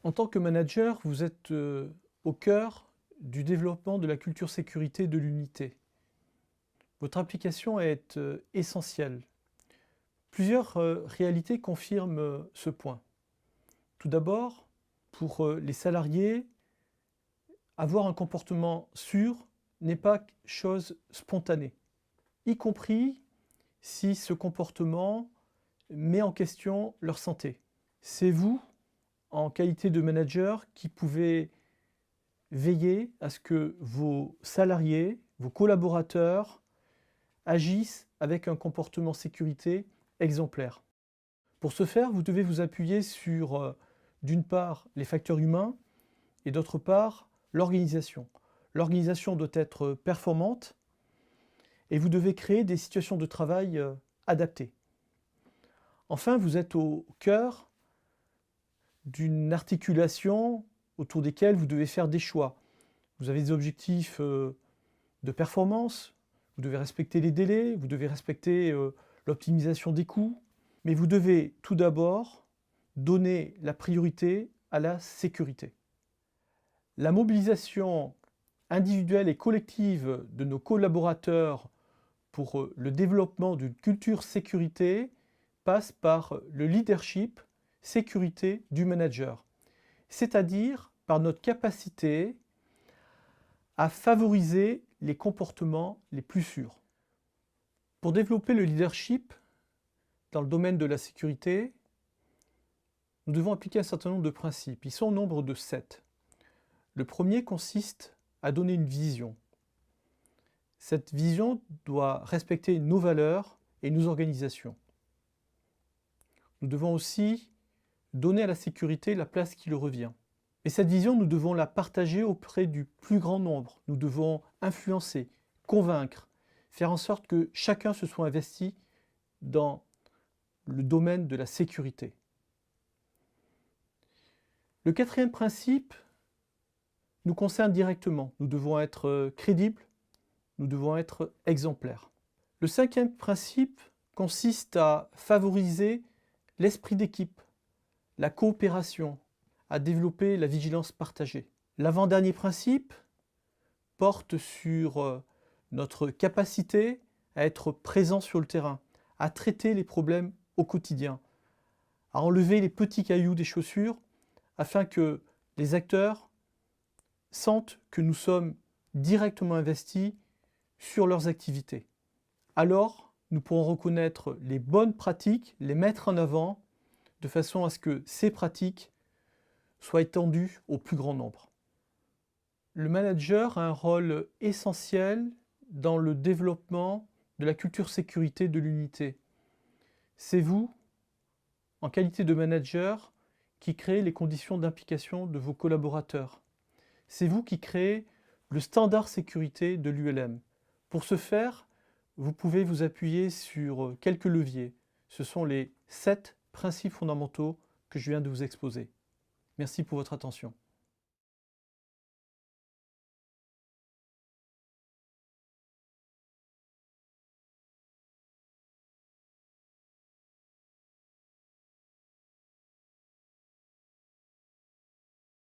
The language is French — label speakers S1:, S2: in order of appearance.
S1: En tant que manager, vous êtes au cœur du développement de la culture sécurité de l'unité. Votre application est essentielle. Plusieurs réalités confirment ce point. Tout d'abord, pour les salariés, avoir un comportement sûr n'est pas chose spontanée, y compris si ce comportement met en question leur santé. C'est vous, en qualité de manager, qui pouvez veiller à ce que vos salariés, vos collaborateurs agissent avec un comportement sécurité exemplaire. Pour ce faire, vous devez vous appuyer sur, d'une part, les facteurs humains et d'autre part, l'organisation. L'organisation doit être performante et vous devez créer des situations de travail adaptées. Enfin, vous êtes au cœur d'une articulation autour desquels vous devez faire des choix. Vous avez des objectifs de performance, vous devez respecter les délais, vous devez respecter l'optimisation des coûts, mais vous devez tout d'abord donner la priorité à la sécurité. La mobilisation individuelle et collective de nos collaborateurs pour le développement d'une culture sécurité passe par le leadership sécurité du manager, c'est-à-dire par notre capacité à favoriser les comportements les plus sûrs. Pour développer le leadership dans le domaine de la sécurité, nous devons appliquer un certain nombre de principes. Ils sont au nombre de 7. Le premier consiste à donner une vision. Cette vision doit respecter nos valeurs et nos organisations. Nous devons aussi donner à la sécurité la place qui lui revient. Et cette vision, nous devons la partager auprès du plus grand nombre. Nous devons influencer, convaincre, faire en sorte que chacun se soit investi dans le domaine de la sécurité. Le quatrième principe nous concerne directement. Nous devons être crédibles, nous devons être exemplaires. Le cinquième principe consiste à favoriser l'esprit d'équipe, la coopération, à développer la vigilance partagée. L'avant-dernier principe porte sur notre capacité à être présent sur le terrain, à traiter les problèmes au quotidien, à enlever les petits cailloux des chaussures afin que les acteurs sentent que nous sommes directement investis sur leurs activités. Alors, nous pourrons reconnaître les bonnes pratiques, les mettre en avant, de façon à ce que ces pratiques soient étendues au plus grand nombre. Le manager a un rôle essentiel dans le développement de la culture sécurité de l'unité. C'est vous, en qualité de manager, qui créez les conditions d'implication de vos collaborateurs. C'est vous qui créez le standard sécurité de l'ULM. Pour ce faire, vous pouvez vous appuyer sur quelques leviers. Ce sont les 7 principes fondamentaux que je viens de vous exposer. Merci pour votre attention.